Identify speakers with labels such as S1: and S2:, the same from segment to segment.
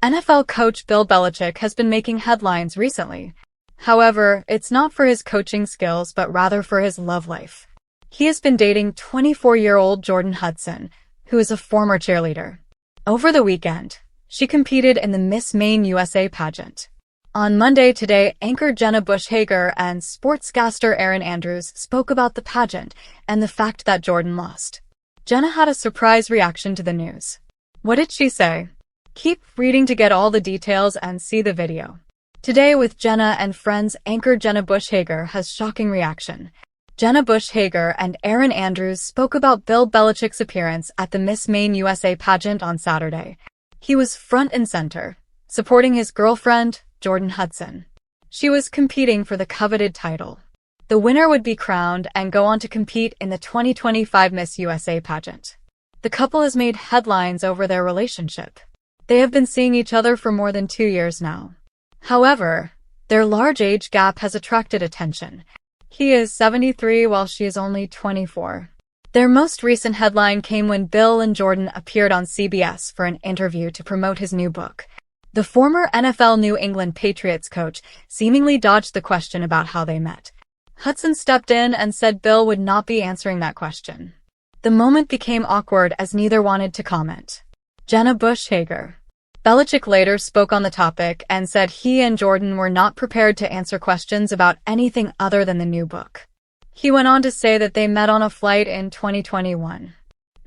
S1: NFL coach Bill Belichick has been making headlines recently. However, it's not for his coaching skills but rather for his love life. He has been dating 24-year-old Jordan Hudson, who is a former cheerleader. Over the weekend, she competed in the Miss Maine USA pageant. On Monday today, anchor Jenna Hager and sportscaster Erin Andrews spoke about the pageant and the fact that Jordan lost. Jenna had a surprise reaction to the news. What did she say? Keep reading to get all the details and see the video. Today with Jenna and Friends, anchor Jenna Hager has shocking reaction. Jenna Hager and Erin Andrews spoke about Bill Belichick's appearance at the Miss Maine USA pageant on Saturday. He was front and center, supporting his girlfriend, Jordan Hudson. She was competing for the coveted title. The winner would be crowned and go on to compete in the 2025 Miss USA pageant. The couple has made headlines over their relationship. They have been seeing each other for more than 2 years now. However, their large age gap has attracted attention. He is 73 while she is only 24. Their most recent headline came when Bill and Jordan appeared on CBS for an interview to promote his new book. The former NFL New England Patriots coach seemingly dodged the question about how they met. Hudson stepped in and said Bill would not be answering that question. The moment became awkward as neither wanted to comment. Jenna Hager. Belichick later spoke on the topic and said he and Jordan were not prepared to answer questions about anything other than the new book. He went on to say that they met on a flight in 2021.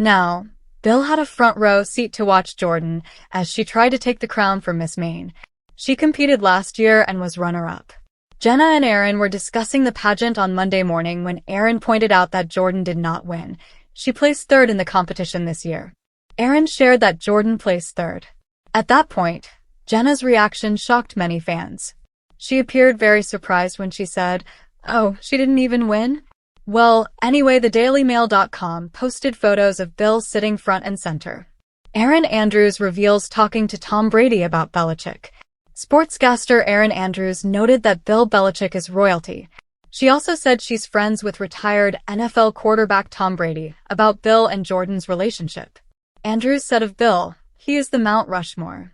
S1: Now, Bill had a front row seat to watch Jordan as she tried to take the crown for Miss Maine. She competed last year and was runner-up. Jenna and Erin were discussing the pageant on Monday morning when Erin pointed out that Jordan did not win. She placed third in the competition this year. Erin shared that Jordan placed third. At that point, Jenna's reaction shocked many fans. She appeared very surprised when she said, "Oh, she didn't even win?" Well, anyway, the DailyMail.com posted photos of Bill sitting front and center. Erin Andrews reveals talking to Tom Brady about Belichick. Sportscaster Erin Andrews noted that Bill Belichick is royalty. She also said she's friends with retired NFL quarterback Tom Brady about Bill and Jordan's relationship. Andrews said of Bill, "He is the Mount Rushmore.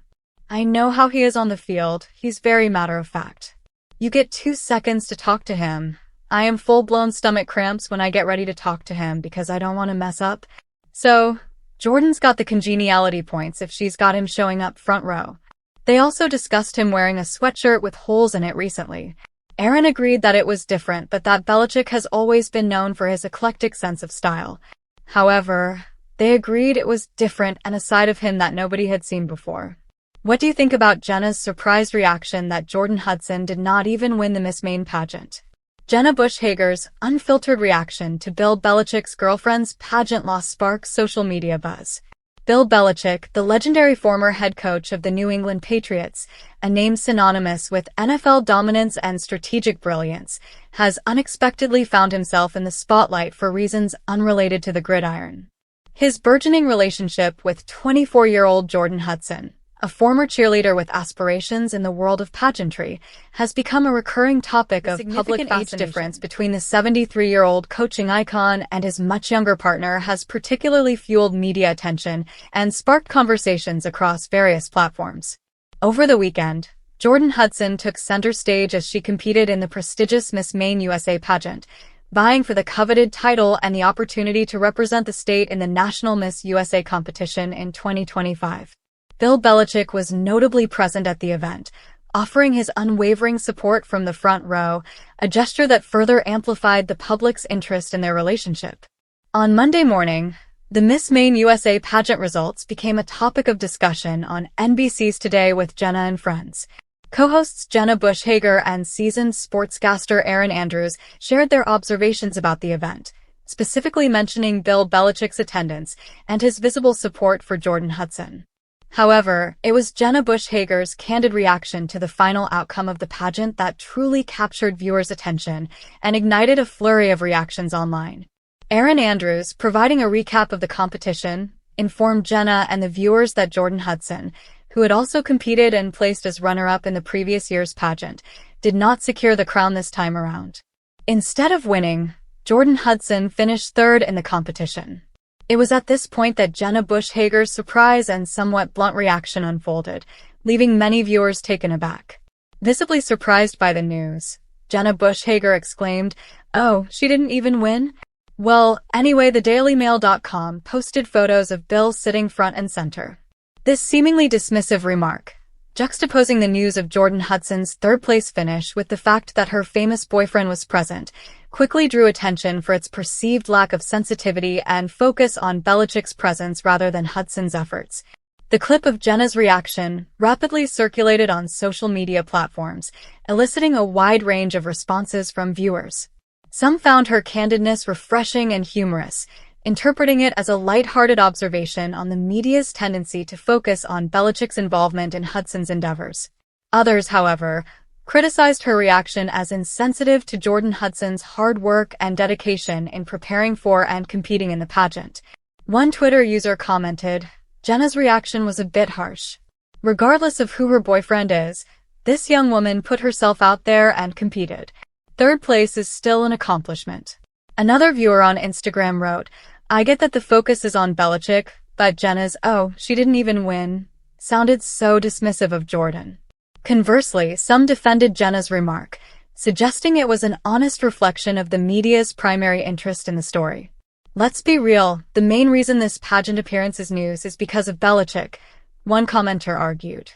S1: I know how he is on the field. He's very matter-of-fact. You get 2 seconds to talk to him. I am full-blown stomach cramps when I get ready to talk to him because I don't want to mess up." So, Jordan's got the congeniality points if she's got him showing up front row. They also discussed him wearing a sweatshirt with holes in it recently. Erin agreed that it was different but that Belichick has always been known for his eclectic sense of style. However, they agreed it was different and a side of him that nobody had seen before. What do you think about Jenna's surprised reaction that Jordan Hudson did not even win the Miss Maine pageant? Jenna Hager's unfiltered reaction to Bill Belichick's girlfriend's pageant loss sparks social media buzz. Bill Belichick, the legendary former head coach of the New England Patriots, a name synonymous with NFL dominance and strategic brilliance, has unexpectedly found himself in the spotlight for reasons unrelated to the gridiron. His burgeoning relationship with 24-year-old Jordan Hudson, a former cheerleader with aspirations in the world of pageantry, has become a recurring topic of public age difference between the 73-year-old coaching icon and his much younger partner has particularly fueled media attention and sparked conversations across various platforms. Over the weekend, Jordan Hudson took center stage as she competed in the prestigious Miss Maine USA pageant, vying for the coveted title and the opportunity to represent the state in the National Miss USA competition in 2025. Bill Belichick was notably present at the event, offering his unwavering support from the front row, a gesture that further amplified the public's interest in their relationship. On Monday morning, the Miss Maine USA pageant results became a topic of discussion on NBC's Today with Jenna and Friends. Co-hosts Jenna Hager and seasoned sportscaster Erin Andrews shared their observations about the event, specifically mentioning Bill Belichick's attendance and his visible support for Jordan Hudson. However, it was Jenna Hager's candid reaction to the final outcome of the pageant that truly captured viewers' attention and ignited a flurry of reactions online. Erin Andrews, providing a recap of the competition, informed Jenna and the viewers that Jordan Hudson, who had also competed and placed as runner-up in the previous year's pageant, did not secure the crown this time around. Instead of winning, Jordan Hudson finished third in the competition. It was at this point that Jenna Hager's surprise and somewhat blunt reaction unfolded, leaving many viewers taken aback. Visibly surprised by the news, Jenna Hager exclaimed, "Oh, she didn't even win?" Well, anyway, the DailyMail.com posted photos of Bill sitting front and center. This seemingly dismissive remark, juxtaposing the news of Jordan Hudson's third-place finish with the fact that her famous boyfriend was present, quickly drew attention for its perceived lack of sensitivity and focus on Belichick's presence rather than Hudson's efforts. The clip of Jenna's reaction rapidly circulated on social media platforms, eliciting a wide range of responses from viewers. Some found her candidness refreshing and humorous, interpreting it as a lighthearted observation on the media's tendency to focus on Belichick's involvement in Hudson's endeavors. Others, however, criticized her reaction as insensitive to Jordan Hudson's hard work and dedication in preparing for and competing in the pageant. One Twitter user commented, "Jenna's reaction was a bit harsh. Regardless of who her boyfriend is, this young woman put herself out there and competed. Third place is still an accomplishment." Another viewer on Instagram wrote, "I get that the focus is on Belichick, but Jenna's, 'Oh, she didn't even win,' sounded so dismissive of Jordan." Conversely, some defended Jenna's remark, suggesting it was an honest reflection of the media's primary interest in the story. "Let's be real, the main reason this pageant appearance is news is because of Belichick," one commenter argued.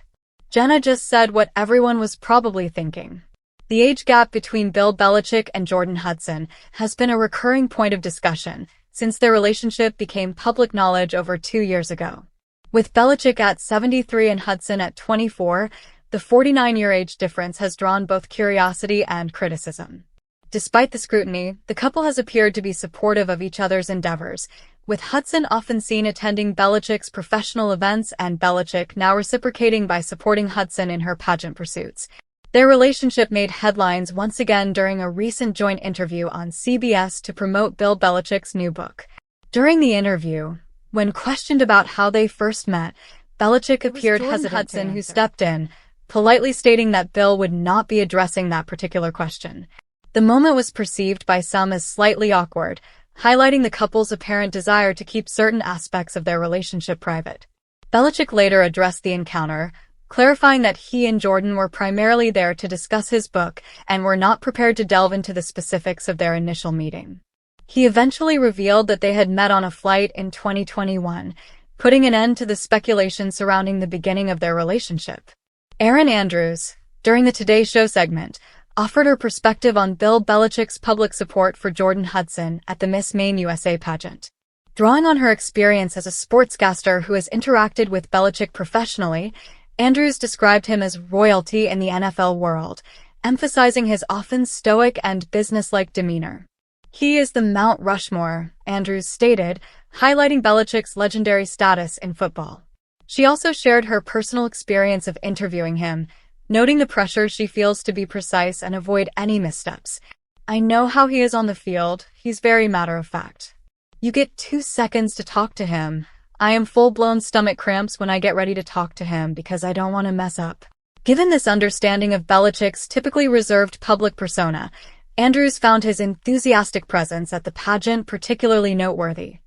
S1: Jenna just said what everyone was probably thinking. The age gap between Bill Belichick and Jordan Hudson has been a recurring point of discussion since their relationship became public knowledge over 2 years ago. With Belichick at 73 and Hudson at 24, the 49-year age difference has drawn both curiosity and criticism. Despite the scrutiny, the couple has appeared to be supportive of each other's endeavors, with Hudson often seen attending Belichick's professional events and Belichick now reciprocating by supporting Hudson in her pageant pursuits. Their relationship made headlines once again during a recent joint interview on CBS to promote Bill Belichick's new book. During the interview, when questioned about how they first met, Belichick appeared hesitant. Hudson, who stepped in, politely stating that Bill would not be addressing that particular question. The moment was perceived by some as slightly awkward, highlighting the couple's apparent desire to keep certain aspects of their relationship private. Belichick later addressed the encounter, clarifying that he and Jordan were primarily there to discuss his book and were not prepared to delve into the specifics of their initial meeting. He eventually revealed that they had met on a flight in 2021, putting an end to the speculation surrounding the beginning of their relationship. Erin Andrews, during the Today Show segment, offered her perspective on Bill Belichick's public support for Jordan Hudson at the Miss Maine USA pageant. Drawing on her experience as a sportscaster who has interacted with Belichick professionally, Andrews described him as royalty in the NFL world, emphasizing his often stoic and businesslike demeanor. "He is the Mount Rushmore," Andrews stated, highlighting Belichick's legendary status in football. She also shared her personal experience of interviewing him, noting the pressure she feels to be precise and avoid any missteps. "I know how he is on the field. He's very matter-of-fact. You get 2 seconds to talk to him. I am full-blown stomach cramps when I get ready to talk to him because I don't want to mess up." Given this understanding of Belichick's typically reserved public persona, Andrews found his enthusiastic presence at the pageant particularly noteworthy.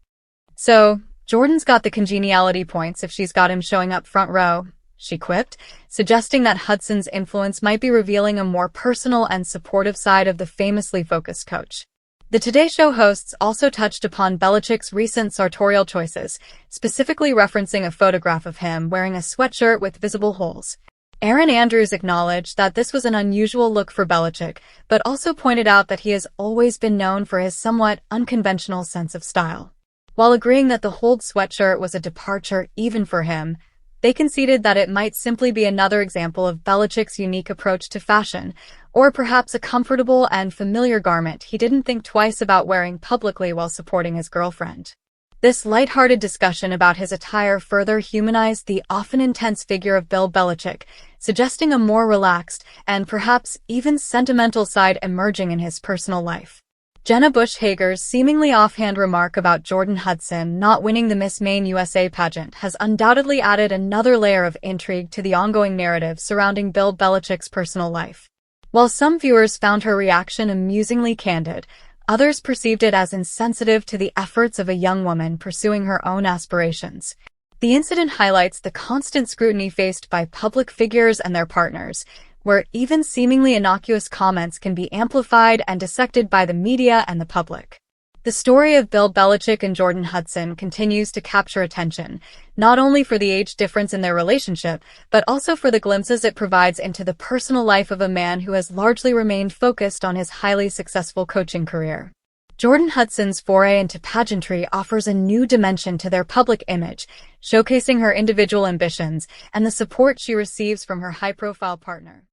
S1: "So, Jordan's got the congeniality points if she's got him showing up front row," she quipped, suggesting that Hudson's influence might be revealing a more personal and supportive side of the famously focused coach. The Today Show hosts also touched upon Belichick's recent sartorial choices, specifically referencing a photograph of him wearing a sweatshirt with visible holes. Erin Andrews acknowledged that this was an unusual look for Belichick, but also pointed out that he has always been known for his somewhat unconventional sense of style. While agreeing that the holed sweatshirt was a departure even for him, they conceded that it might simply be another example of Belichick's unique approach to fashion, or perhaps a comfortable and familiar garment he didn't think twice about wearing publicly while supporting his girlfriend. This lighthearted discussion about his attire further humanized the often intense figure of Bill Belichick, suggesting a more relaxed and perhaps even sentimental side emerging in his personal life. Jenna Hager's seemingly offhand remark about Jordan Hudson not winning the Miss Maine USA pageant has undoubtedly added another layer of intrigue to the ongoing narrative surrounding Bill Belichick's personal life. While some viewers found her reaction amusingly candid, Others perceived it as insensitive to the efforts of a young woman pursuing her own aspirations. The incident highlights the constant scrutiny faced by public figures and their partners, where even seemingly innocuous comments can be amplified and dissected by the media and the public. The story of Bill Belichick and Jordan Hudson continues to capture attention, not only for the age difference in their relationship, but also for the glimpses it provides into the personal life of a man who has largely remained focused on his highly successful coaching career. Jordan Hudson's foray into pageantry offers a new dimension to their public image, showcasing her individual ambitions and the support she receives from her high-profile partner.